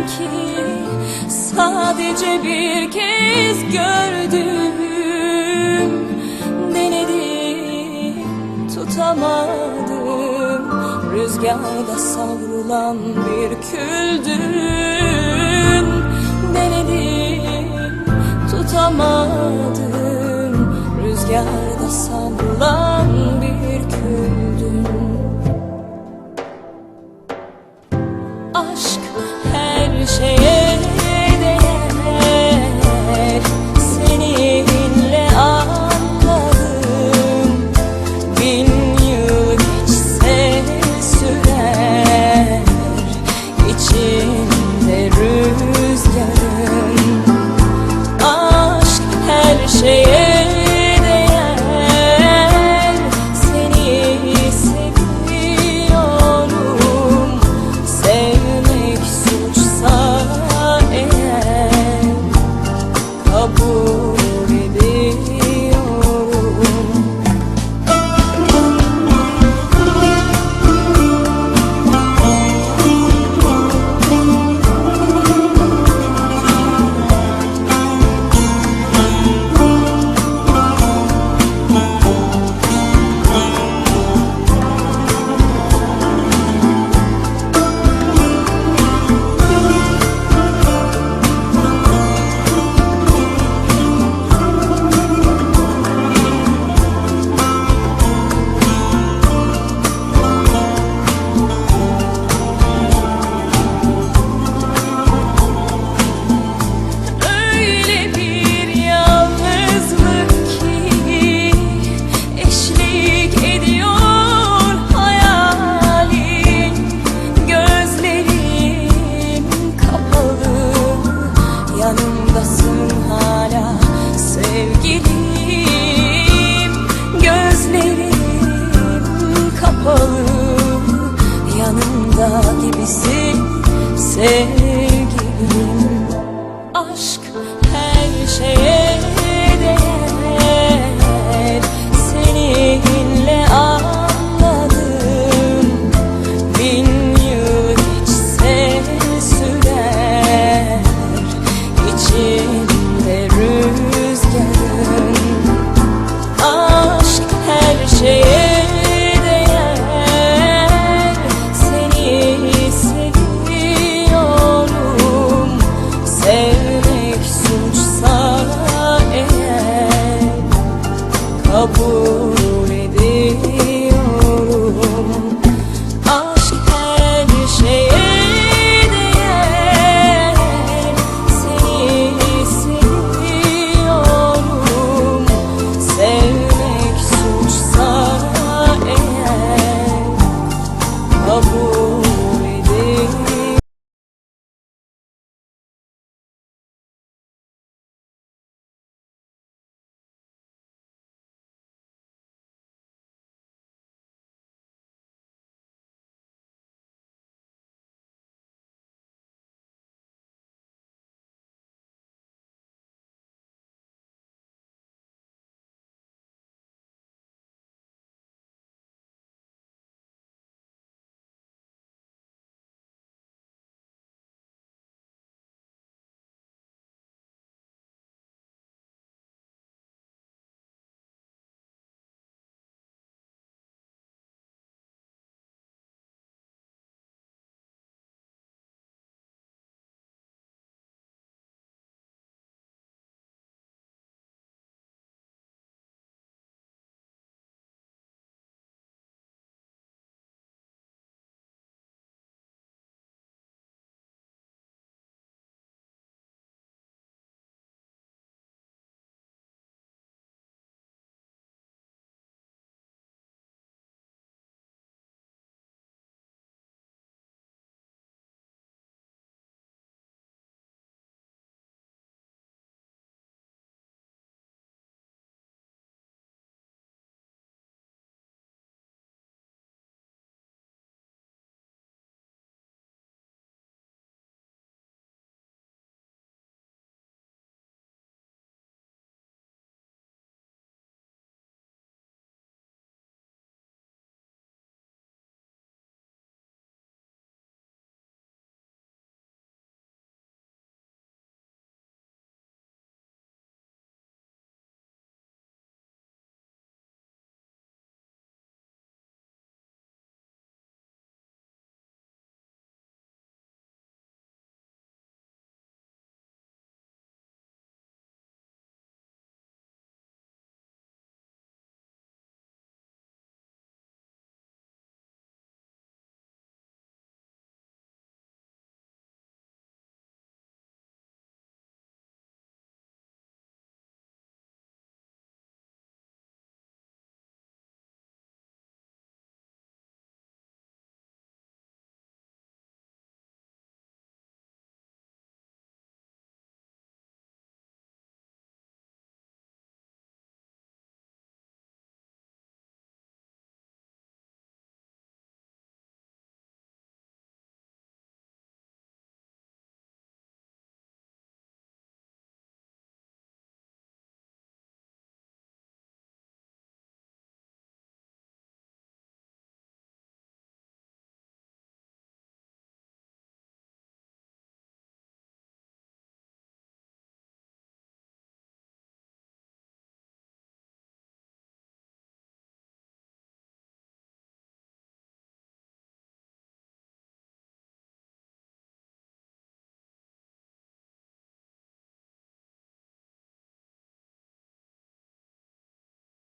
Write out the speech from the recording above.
ki sadece bir kez gördüm. Denedim, tutamadım, rüzgarda savrulan bir küldün. Denedim, tutamadım, rüzgarda savrulan bir küldün. Aşk her şeye değer, seninle anladım. 1000 yıl geçse sürer, içimde rüzgarın. Aşk her şeye değer, seni seviyorum. Sevmek suçsa eğer, kabul ediyorum. Yanımdasın hala sevgilim, gözlerim kapalı. Yanımda gibisin sevgilim. Aşk her şeye değer, seninle anladım. 1000 yıl geçse sürer, İçimde rüzgarın. Aşk her şeye değer, seni seviyorum. Sevmek suçsa eğer, kabul